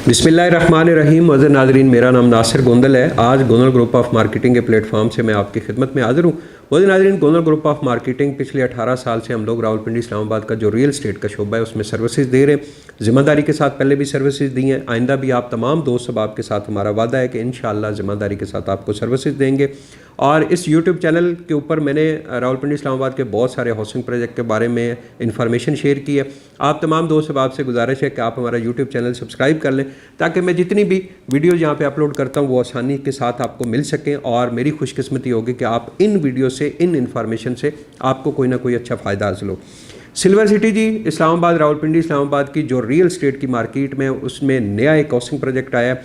बिस्मिल्लाहिर्रहमानिर्रहीम। मज़र नाज़रीन, मेरा नाम नासिर गोंदल है। आज गोंदल ग्रुप ऑफ मार्केटिंग के प्लेटफॉर्म से मैं आपकी खिदमत में हाज़िर हूँ। मज़र नाज़रीन, गोंदल ग्रुप ऑफ मार्केटिंग पिछले 18 साल से हम लोग रावलपिंडी इस्लामाबाद का जो रियल एस्टेट का शोबा है उसमें सर्विसेज दे रहे हैं। ज़िम्मेदारी के साथ पहले भी सर्विसेज दी हैं, आइंदा भी आप तमाम दोस्त अहबाब के साथ हमारा वादा है कि इंशाअल्लाह ज़िम्मेदारी के साथ आपको सर्विसेज देंगे। और इस यूट्यूब चैनल के ऊपर मैंने रावलपिंडी इस्लामाबाद के बहुत सारे हाउसिंग प्रोजेक्ट के बारे में इंफॉर्मेशन शेयर की है। आप तमाम दोस्त अहबाब से गुजारिश है कि आप हमारा यूट्यूब चैनल सब्सक्राइब कर लें ताकि मैं जितनी भी वीडियो यहाँ पे अपलोड करता हूँ वो आसानी के साथ आपको मिल सकें। और मेरी खुशकिस्मती होगी कि आप इन वीडियो से, इन इंफॉर्मेशन से आपको कोई ना कोई अच्छा फ़ायदा हासिल हो। सिल्वर सिटी जी, इस्लामाबाद, रावलपिंडी इस्लामाबाद की जो रियल एस्टेट की मार्केट में उसमें नया एक हाउसिंग प्रोजेक्ट आया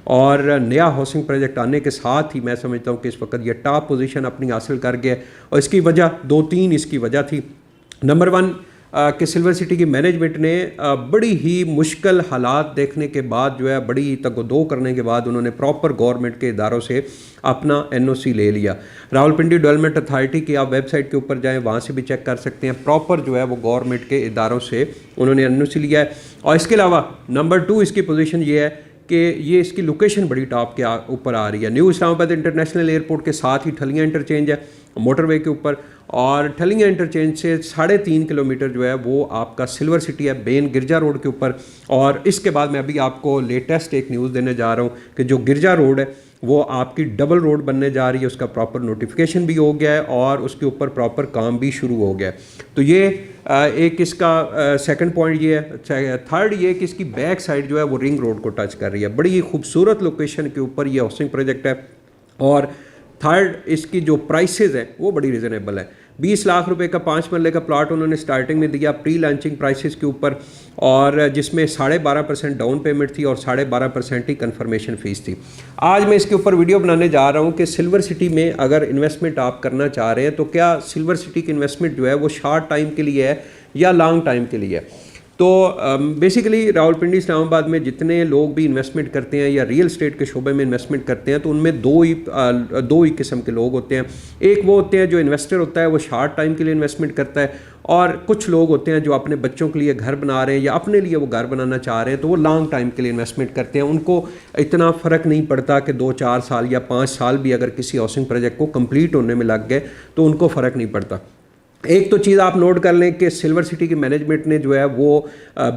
और नया हाउसिंग प्रोजेक्ट आने के साथ ही मैं समझता हूँ कि इस वक्त ये टॉप पोजीशन अपनी हासिल कर गया। और इसकी वजह दो-तीन इसकी वजह थी। नंबर वन कि सिल्वर सिटी की मैनेजमेंट ने बड़ी ही मुश्किल हालात देखने के बाद जो है, बड़ी तगदो करने के बाद उन्होंने प्रॉपर गवर्नमेंट के इदारों से अपना एनओसी ले लिया। रावलपिंडी डेवलपमेंट अथॉरिटी की आप वेबसाइट के ऊपर जाएं, वहाँ से भी चेक कर सकते हैं। प्रॉपर जो है वो गवर्नमेंट के इदारों से उन्होंने एनओसी लिया है। और इसके अलावा नंबर टू इसकी पोजीशन ये है कि ये इसकी लोकेशन बड़ी टॉप के ऊपर आ रही है। न्यू इस्लामाबाद इंटरनेशनल एयरपोर्ट के साथ ही ठलियाँ इंटरचेंज है मोटरवे के ऊपर, और ठलियाँ इंटरचेंज से 3.5 किलोमीटर जो है वो आपका सिल्वर सिटी है बेन गिरजा रोड के ऊपर। और इसके बाद मैं अभी आपको लेटेस्ट एक न्यूज़ देने जा रहा हूँ कि जो गिरजा रोड है वो आपकी डबल रोड बनने जा रही है। उसका प्रॉपर नोटिफिकेशन भी हो गया है और उसके ऊपर प्रॉपर काम भी शुरू हो गया है। तो ये एक इसका सेकंड पॉइंट ये है। थर्ड ये कि इसकी बैक साइड जो है वो रिंग रोड को टच कर रही है। बड़ी ही खूबसूरत लोकेशन के ऊपर ये हाउसिंग प्रोजेक्ट है। और थर्ड, इसकी जो प्राइसेस है वो बड़ी रिजनेबल है। 20 लाख रुपए का 5 मरले का प्लॉट उन्होंने स्टार्टिंग में दिया प्री लॉन्चिंग प्राइसेस के ऊपर, और जिसमें 12.5% डाउन पेमेंट थी और 12.5% ही कंफर्मेशन फ़ीस थी। आज मैं इसके ऊपर वीडियो बनाने जा रहा हूं कि सिल्वर सिटी में अगर इन्वेस्टमेंट आप करना चाह रहे हैं तो क्या सिल्वर सिटी की इन्वेस्टमेंट जो है वो शॉर्ट टाइम के लिए है या लॉन्ग टाइम के लिए है। तो बेसिकली रावलपिंडी इस्लामाबाद में जितने लोग भी इन्वेस्टमेंट करते हैं या रियल एस्टेट के शोबे में इन्वेस्टमेंट करते हैं तो उनमें दो ही किस्म के लोग होते हैं। एक वो होते हैं जो इन्वेस्टर होता है, वो शॉर्ट टाइम के लिए इन्वेस्टमेंट करता है, और कुछ लोग होते हैं जो अपने बच्चों के लिए घर बना रहे हैं या अपने लिए वो घर बनाना चाह रहे हैं तो वो लॉन्ग टाइम के लिए इन्वेस्टमेंट करते हैं। उनको इतना फ़र्क नहीं पड़ता कि 2-4 साल या 5 साल भी अगर किसी हाउसिंग प्रोजेक्ट को कंप्लीट होने में लग गए तो उनको फ़र्क नहीं पड़ता। एक तो चीज़ आप नोट कर लें कि सिल्वर सिटी की मैनेजमेंट ने जो है वो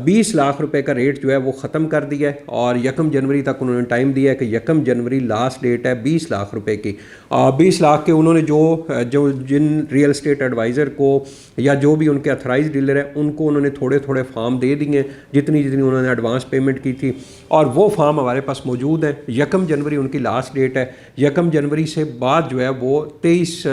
20 लाख रुपए का रेट जो है वो ख़त्म कर दिया है और 1 जनवरी तक उन्होंने टाइम दिया है कि 1 जनवरी लास्ट डेट है 20 लाख रुपए की। 20 लाख के उन्होंने जो जिन रियल एस्टेट एडवाइज़र को या जो भी उनके अथराइज डीलर है उनको उन्होंने थोड़े थोड़े फार्म दे दिए जितनी उन्होंने एडवांस पेमेंट की थी, और वो फार्म हमारे पास मौजूद है। 1 जनवरी उनकी लास्ट डेट है। 1 जनवरी से बाद जो है वो 23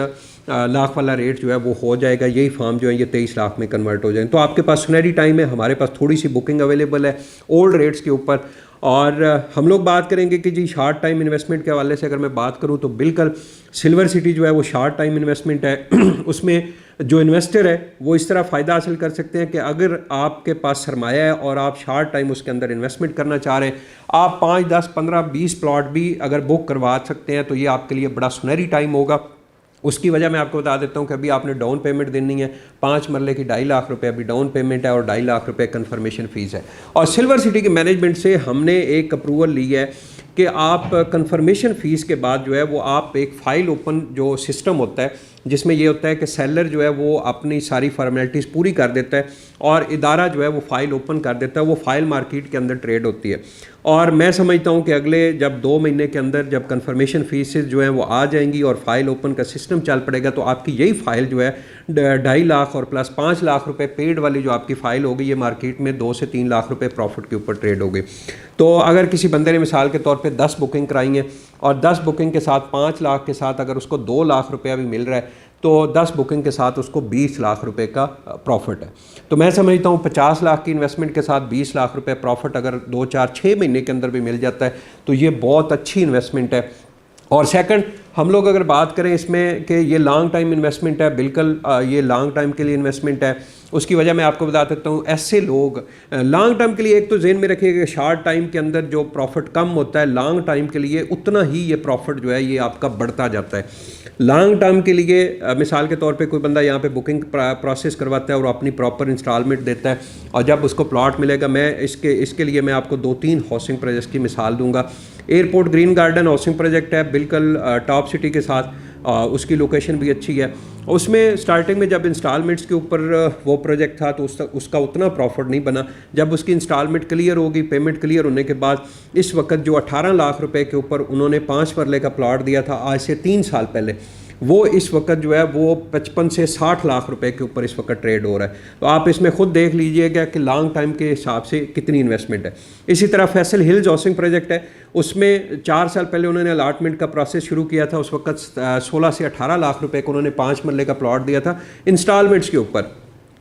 लाख वाला रेट जो है वो हो जाएगा। यही फार्म जो है ये 23 लाख में कन्वर्ट हो जाएंगे। तो आपके पास सुनहरी टाइम है। हमारे पास थोड़ी सी बुकिंग अवेलेबल है ओल्ड रेट्स के ऊपर। और हम लोग बात करेंगे कि जी शॉर्ट टाइम इन्वेस्टमेंट के हवाले से अगर मैं बात करूं तो बिल्कुल सिल्वर सिटी जो है वो शॉर्ट टाइम इन्वेस्टमेंट है। उसमें जो इन्वेस्टर है वो इस तरह फ़ायदा हासिल कर सकते हैं कि अगर आपके पास सरमाया है और आप शॉर्ट टाइम उसके अंदर इन्वेस्टमेंट करना चाह रहे हैं, आप 5, 10, 15, 20 प्लॉट भी अगर बुक करवा सकते हैं तो ये आपके लिए बड़ा सुनहरी टाइम होगा। उसकी वजह मैं आपको बता देता हूँ कि अभी आपने डाउन पेमेंट देनी है 5 मरले की 2.5 लाख रुपए अभी डाउन पेमेंट है और 2.5 लाख रुपए कन्फर्मेशन फ़ीस है। और सिल्वर सिटी की मैनेजमेंट से हमने एक अप्रूवल ली है कि आप कन्फर्मेशन फ़ीस के बाद जो है वो आप एक फ़ाइल ओपन जो सिस्टम होता है जिसमें ये होता है कि सेलर जो है वो अपनी सारी फॉर्मेलिटीज़ पूरी कर देता है और इदारा जो है वो फ़ाइल ओपन कर देता है। वो फ़ाइल मार्केट के अंदर ट्रेड होती है। और मैं समझता हूँ कि अगले जब 2 महीने के अंदर जब कन्फर्मेशन फ़ीसेस जो हैं वो आ जाएंगी और फ़ाइल ओपन का सिस्टम चल पड़ेगा तो आपकी यही फ़ाइल जो है 2.5 लाख और प्लस 5 लाख रुपए पेड वाली जो आपकी फ़ाइल होगी ये मार्केट में 2 से 3 लाख रुपए प्रॉफिट के ऊपर ट्रेड होगी। तो अगर किसी बंदे ने मिसाल के तौर पे 10 बुकिंग कराई है और 10 बुकिंग के साथ 5 लाख के साथ अगर उसको 2 लाख रुपया भी मिल रहा है तो 10 बुकिंग के साथ उसको 20 लाख रुपए का प्रॉफिट है। तो मैं समझता हूँ 50 लाख की इन्वेस्टमेंट के साथ 20 लाख रुपए प्रॉफिट अगर 2, 4, 6 महीने के अंदर भी मिल जाता है तो ये बहुत अच्छी इन्वेस्टमेंट है। और सेकंड, हम लोग अगर बात करें इसमें कि ये लॉन्ग टाइम इन्वेस्टमेंट है, बिल्कुल ये लॉन्ग टाइम के लिए इन्वेस्टमेंट है। उसकी वजह मैं आपको बता सकता हूँ, ऐसे लोग लॉन्ग टर्म के लिए एक तो जेहन में रखिएगा, शॉर्ट टाइम के अंदर जो प्रॉफिट कम होता है, लॉन्ग टाइम के लिए उतना ही ये प्रॉफिट जो है ये आपका बढ़ता जाता है। लॉन्ग टर्म के लिए मिसाल के तौर पे कोई बंदा यहाँ पे बुकिंग प्रोसेस करवाता है और अपनी प्रॉपर इंस्टॉलमेंट देता है, और जब उसको प्लॉट मिलेगा, मैं इसके लिए मैं आपको 2-3 हाउसिंग प्रोजेक्ट्स की मिसाल दूंगा। Airport green garden housing project है, बिल्कुल टॉप सिटी के साथ, उसकी लोकेशन भी अच्छी है। उसमें स्टार्टिंग में जब इंस्टॉलमेंट्स के ऊपर वो प्रोजेक्ट था तो उसका उतना प्रॉफिट नहीं बना। जब उसकी इंस्टॉलमेंट क्लियर होगी, पेमेंट क्लियर होने के बाद, इस वक्त जो 18 लाख रुपए के ऊपर उन्होंने 5 मरले का प्लॉट दिया था आज से 3 साल पहले, वो इस वक्त जो है वो 55 से 60 लाख रुपए के ऊपर इस वक्त ट्रेड हो रहा है। तो आप इसमें खुद देख लीजिएगा कि लॉन्ग टाइम के हिसाब से कितनी इन्वेस्टमेंट है। इसी तरह फैसल हिल्स हाउसिंग प्रोजेक्ट है, उसमें 4 साल पहले उन्होंने अलॉटमेंट का प्रोसेस शुरू किया था। उस वक्त 16 से 18 लाख रुपए को उन्होंने 5 मरले का प्लॉट दिया था इंस्टॉलमेंट्स के ऊपर।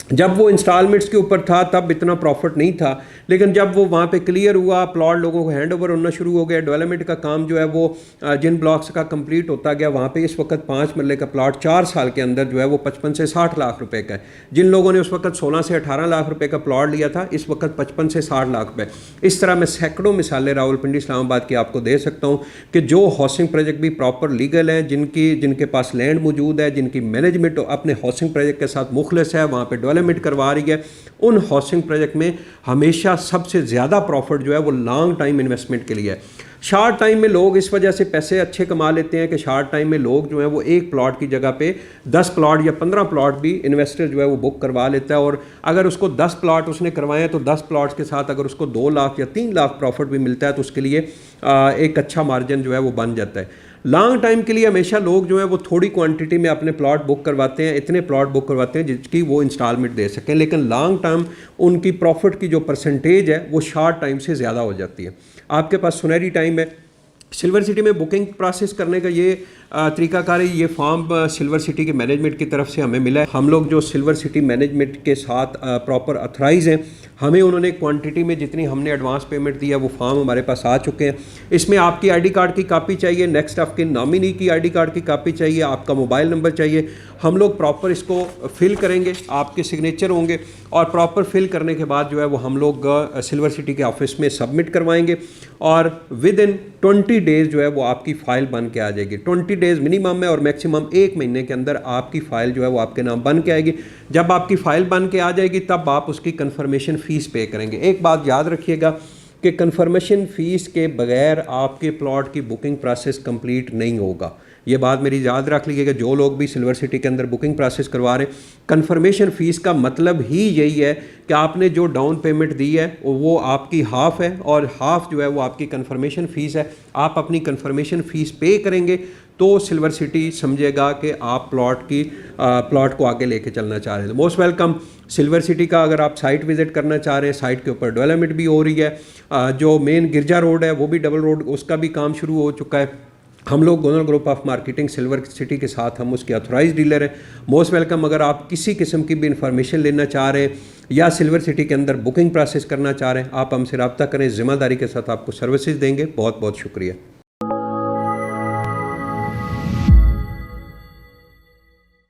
जब वो इंस्टॉलमेंट्स के ऊपर था तब इतना प्रॉफिट नहीं था, लेकिन जब वो वहाँ पे क्लियर हुआ, प्लॉट लोगों को हैंड ओवर होना शुरू हो गया, डेवलपमेंट का काम जो है वो जिन ब्लॉक्स का कंप्लीट होता गया, वहाँ पे इस वक्त 5 मरले का प्लॉट 4 साल के अंदर जो है वो 55 से 60 लाख रुपए का है। जिन लोगों ने उस वक्त 16 से 18 लाख रुपए का प्लॉट लिया था, इस वक्त 55 से 60 लाख रुपए। इस तरह मैं सैकड़ों मिसालें रावलपिंडी इस्लामाबाद की आपको दे सकता हूँ कि जो हाउसिंग प्रोजेक्ट भी प्रॉपर लीगल हैं, जिनके पास लैंड मौजूद है, जिनकी मैनेजमेंट अपने हाउसिंग प्रोजेक्ट के साथ मुखलिस है, वहाँ पर डेवलपमेंट करवा रही है, उन हाउसिंग प्रोजेक्ट में हमेशा सबसे ज़्यादा प्रॉफिट जो है वो लॉन्ग टाइम इन्वेस्टमेंट के लिए है। शॉर्ट टाइम में लोग इस वजह से पैसे अच्छे कमा लेते हैं कि शॉर्ट टाइम में लोग जो है वो एक प्लॉट की जगह पे 10 प्लॉट या 15 प्लॉट भी इन्वेस्टर जो है वो बुक करवा लेता है, और अगर उसको 10 प्लॉट उसने करवाए तो 10 प्लॉट्स के साथ अगर उसको 2 लाख या 3 लाख प्रॉफिट भी मिलता है तो उसके लिए एक अच्छा मार्जिन जो है वो बन जाता है। लॉन्ग टाइम के लिए हमेशा लोग जो है वो थोड़ी क्वांटिटी में अपने प्लॉट बुक करवाते हैं, इतने प्लॉट बुक करवाते हैं जिसकी वो इंस्टॉलमेंट दे सकें, लेकिन लॉन्ग टर्म उनकी प्रॉफिट की जो परसेंटेज है वो शॉर्ट टाइम से ज़्यादा हो जाती है। आपके पास सुनहरी टाइम है। सिल्वर सिटी में बुकिंग प्रोसेस करने का ये तरीकाकार है, ये फॉर्म सिल्वर सिटी के मैनेजमेंट की तरफ से हमें मिला है। हम लोग जो सिल्वर सिटी मैनेजमेंट के साथ प्रॉपर अथराइज हैं, हमें उन्होंने क्वांटिटी में जितनी हमने एडवांस पेमेंट दिया वो फॉर्म हमारे पास आ चुके हैं। इसमें आपकी आईडी कार्ड की कॉपी चाहिए, नेक्स्ट आपके नॉमिनी की आईडी कार्ड की कॉपी चाहिए, आपका मोबाइल नंबर चाहिए। हम लोग प्रॉपर इसको फिल करेंगे, आपके सिग्नेचर होंगे, और प्रॉपर फिल करने के बाद जो है वो हम लोग सिल्वर सिटी के ऑफिस में सबमिट करवाएंगे, और विद इन 20 डेज़ जो है वो आपकी फ़ाइल बन के आ जाएगी। 20 डेज़ मिनिमम है और मैक्सिमम 1 महीने के अंदर आपकी फ़ाइल जो है वो आपके नाम बन के आएगी। जब आपकी फ़ाइल बन के आ जाएगी तब आप उसकी कन्फर्मेशन फ़ीस पे करेंगे। एक बात याद रखिएगा कि कन्फर्मेशन फ़ीस के बगैर आपके प्लॉट की बुकिंग प्रोसेस कंप्लीट नहीं होगा। ये बात मेरी याद रख लीजिएगा, जो लोग भी सिल्वर सिटी के अंदर बुकिंग प्रोसेस करवा रहे हैं, कन्फर्मेशन फ़ीस का मतलब ही यही है कि आपने जो डाउन पेमेंट दी है वो आपकी हाफ़ है, और हाफ़ जो है वो आपकी कन्फर्मेशन फ़ीस है। आप अपनी कन्फर्मेशन फ़ीस पे करेंगे तो सिल्वर सिटी समझेगा कि आप प्लॉट को आगे लेके चलना चाह रहे हैं। मोस्ट वेलकम सिल्वर सिटी का। अगर आप साइट विज़िट करना चाह रहे हैं, साइट के ऊपर डेवलपमेंट भी हो रही है, जो मेन गिरजा रोड है वो भी डबल रोड, उसका भी काम शुरू हो चुका है। हम लोग गोनल group of marketing silver city के साथ हम उसके ऑथराइज डीलर हैं। Most welcome. अगर आप किसी किस्म की भी इंफॉर्मेशन लेना चाह रहे हैं या सिल्वर सिटी के अंदर बुकिंग प्रोसेस करना चाह रहे हैं, आप हमसे रब्ता करें, ज़िम्मेदारी के साथ आपको सर्विसेज देंगे। बहुत बहुत शुक्रिया।